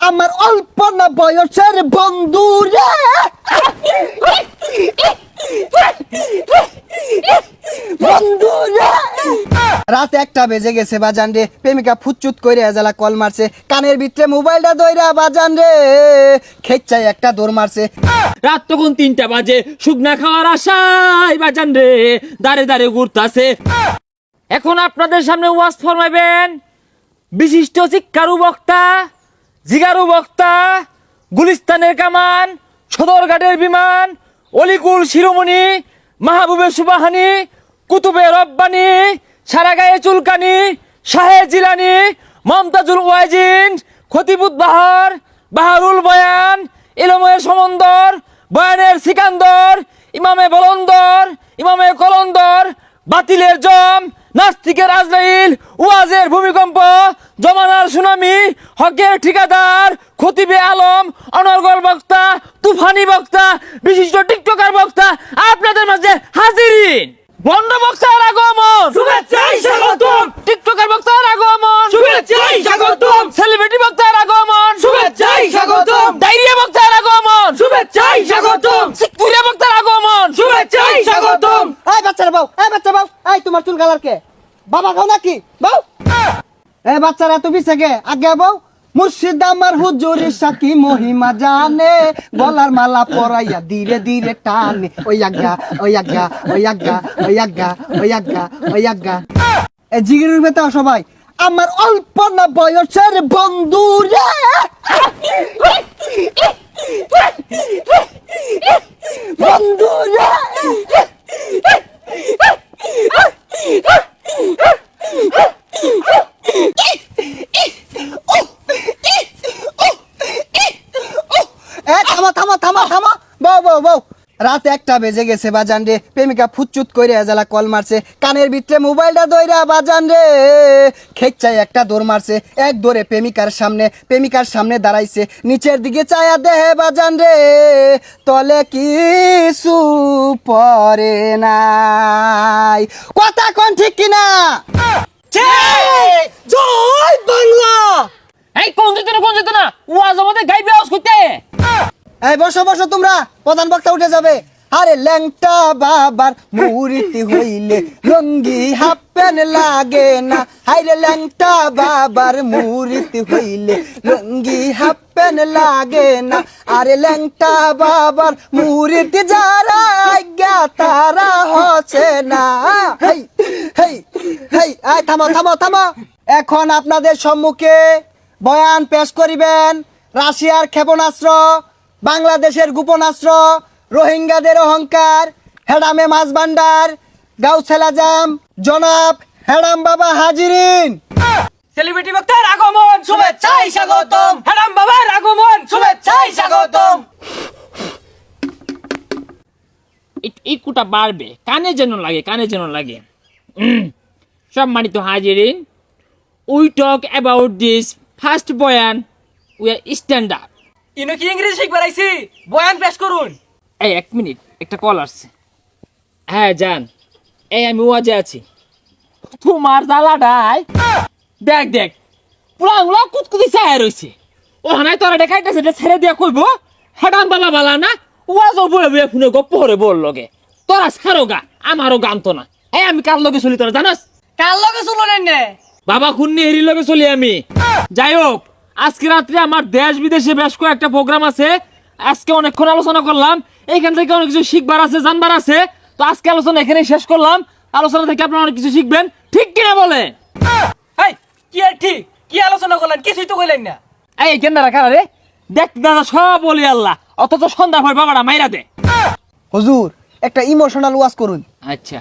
আমার অল্প না বয়সের বন্ধু রে বন্ধু রে। রাত 1টা বেজে গেছে বাজান রে, প্রেমিকা ফুচুত কইরে এজালা কল মারছে, কানের ভিতরে মোবাইলটা দইরা বাজান রে খেচ্চাই একটা দৌড় মারছে। রাত তখন 3টা বাজে, শুকনা খাওয়ার আশায় বাজান রে দাঁড়ে দাঁড়ে ঘুরতাছে। এখন আপনাদের সামনে ওয়াজ ফরমাইবেন বিশিষ্ট শিক্ষারু বক্তা, জিগারু বক্তা, গুলিস্তানের কামান, সদরঘাটের বিমান, অলিকুল শিরোমণি, মাহবুবে সুবাহানি, কুতুবে রব্বানি, সারা গায়ে চুলকানি, শাহে জিলানি, মমতাজুল ওয়াজিন, খতিবুত বাহার, বাহারুল বয়ান, ইলমের সমন্দর, বয়ানের সিকান্দর, ইমামে বলন্দর, ইমামে কলন্দর, বাতিলের জম, নাস্তিকের আজরাইল, ওয়াজের ভূমিকম্প, জমানার সুনামি, হকের ঠিকাদার, খতিবে আলম, অনর্গল বক্তা, তুফানি বক্তা, বিশিষ্ট টিকটকার বক্তা আপনাদের মাঝে হাজিরিন। বন্ড বক্তার আগমন, শুভেচ্ছায় স্বাগতম। টিকটকার বক্তার আগমন, শুভেচ্ছায় স্বাগতম। সেলিব্রিটি বক্তার আগমন, শুভেচ্ছায় স্বাগতম। ডায়রিয়া বক্তার আগমন, শুভেচ্ছায় স্বাগতম। সিকুরিয়া বক্তার আগমন, শুভেচ্ছায় স্বাগতম। এই বাচ্চারা বউ, এই বাচ্চা বউ, এই তোমার চুল কালার কে? বাবা খাও নাকি বউ? এ বাচ্চারা তুমি থেকে আগে বউ। মুর্শিদ আমার হুজুরের সাকি মহিমা জানে, গলার মালা পরাইয়া ধীরে ধীরে টানে। ওই আজ্ঞা ওই আজ্ঞা ওই আজ্ঞা ওই আজ্ঞা ওই আজ্ঞা ওই আজ্ঞা। এ জিগির বেতা সবাই, আমার অল্প না বয়সের বন্ধু রে বন্ধু রে। থামো থামো থামো থামো বউ বউ বউ। রাত 1টা বেজে গেছে বাজান রে, প্রেমিকা ফুচুত কইরে এজালা কল মারছে, কানের ভিতরে মোবাইলটা দইরা বাজান রে খেচ্চাই একটা দৌড় মারছে। এক দৌড়ে প্রেমিকার সামনে দাঁড়াইছে, নিচের দিকে চায়া দেহে বাজান রে তলে কিছু পরে নাই। কথা কোন ঠিক কিনা? জয় বাংলা। এই কোন যেত না ওয়াজ আমাদের গাইবে আওয়াজ করতে। এই বসো বসো তোমরা, প্রধান বক্তা উঠে যাবে। আরে ল্যাংটা বাবার মুরিতি হইলে লঙ্গি হাফ প্যান্ট লাগে না। হাইরে ল্যাংটা বাবার মুরিতি হইলে লঙ্গি হাফ প্যান্ট লাগে না। আরে ল্যাংটা বাবার মুরিতি যারা আজ্ঞা তারা হচ্ছে না। হেই হেই হেই, আয় থামো থামো থামো। এখন আপনাদের সম্মুখে বয়ান পেশ করিবেন রাশিয়ার ক্ষেপণাস্ত্র, বাংলাদেশের গোপনাস্ত্র, রোহিঙ্গাদের অহংকার, হেডামে মাছ ভান্ডার, গাউছেল আজম জনাব হেডাম বাবা হাজিরিন। সেলিব্রিটি বক্তার আগমন, শুভেচ্ছায় স্বাগতম। হেরাম বাবার আগমন, শুভেচ্ছায় স্বাগতম। ইকুটা বাড়বে, কানে যেন লাগে। সম্মানিত হাজিরিন, we talk about this first বয়ান, উই আর স্ট্যান্ড আপ। ইনো কি ইংরেজি শিখবার আইছি? বয়ান পেশ করুন। এই 1 মিনিট, একটা কল আসছে। হ্যাঁ জান, এই আমি ওয়াজে আছি। তোমার জ্বালাটাই দেখ পুরাগুলা কুতকুতি চায় রয়েছে। ও হানায় তোরা দেখাইতেছে, ছেড়ে দিয়া কইব হেডাম বাবা বালা না, ওয়াজও বয়ে বয়ে ফোনে গপ্প করে বল লগে। তোরা ছাড়ো গা, আমারও গান তো না। এই আমি কার লগে চলি তোরা জানাস? কার লগে চললেন না? বাবা খুন্নি হেরির লগে চলি আমি। যাই হোক, আজকে রাত্রে আমার দেশ বিদেশে বেশ কয়েকটা প্রোগ্রাম আছে। আজকে অনেকক্ষণ আলোচনা করলাম, এইখান থেকে অনেক কিছু শিখবার আছে, জানবার আছে। তো আজকে আলোচনা এখানেই শেষ করলাম। আলোচনা থেকে আপনারা অনেক কিছু শিখবেন, ঠিক কিনা বলে? হাই, কি আর ঠিক? কি আলোচনা করলেন? কিছুই তো কইলেন না। এই কেন্দ্রা রাখা রে, দেখ দাদা সব বলি আল্লাহ, অথচ সন্ধ্যা হয় বাবাটা মাইরা দে। হুজুর একটা ইমোশনাল ওয়াজ করুন। আচ্ছা,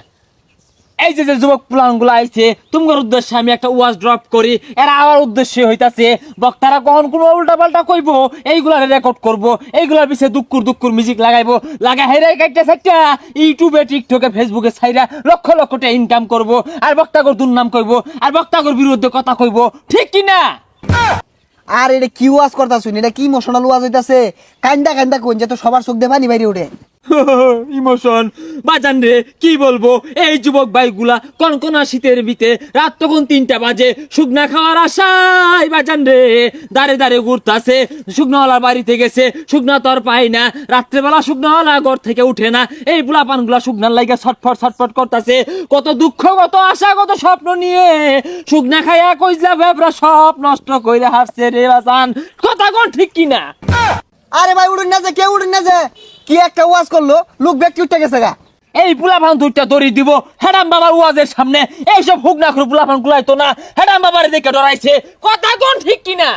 এই যে যুবক প্লানগুলো আইছে, তোমার উদ্দেশ্যে আমি একটা ওয়াজ ড্রপ করি। এরা আমার উদ্দেশ্যে হইতাছে বক্তারা কখন কোনো উল্টা পাল্টা কইবো, এইগুলা রেকর্ড করব, এইগুলার পিছিয়ে দুক্কুর মিউজিক লাগাইবো, হেরাই কাটতে সাইটা ইউটিউবে, টিকটকে, ফেসবুকে ছাইরা লক্ষ লক্ষ টাকা ইনকাম করব, আর বক্তাগর দুর্নাম কইবো, আর বক্তাগর বিরুদ্ধে কথা কইবো, ঠিক কি না? আর এটা কি ওয়াজ করতা শুনি, এটা কি ইমোশনাল ওয়াজ হইতাছে? কান্দা কান্দা কোন যে তো সবার চোখ দিয়ে পানি বাইরে উঠে। ইমোশন বাজান রে, কি বলবো, এই যুবক ভাইগুলা কনকনা শীতের ভিতে রাত তখন 3টা বাজে শুকনা খাওয়ার আশায় বাজান রে দাঁড়ে দাঁড়ে ঘুরতাছে। শুকনাওয়ালার বাড়িতে গেছে, শুকনা তো আর পাই না, রাত্রেবেলা শুকনাওয়ালা ঘর থেকে উঠে না, এই বুলাপান গুলা শুকনার লাগে ছটফট ছটফট করতেছে। কত দুঃখ, কত আশা, কত স্বপ্ন নিয়ে শুকনা খাইয়া কইজলা ব্যাপারা সব নষ্ট কইরে হারছে রে বাজান, কথা কোন ঠিক কিনা? আরে ভাই উড়ুন না যে, কে উড়ুন না যে, কি একটা ওয়াজ করলো, লোক ব্যক্তি উঠে গেছে গা। এই বুলাপান দুইটা দড়ি দিব হেডাম বাবার ওয়াজের সামনে, এইসব হুক না করে বুলাপান গুলাই তো না হেডাম বাবার দেখে ডরাইছে, কথা কোন ঠিক কিনা?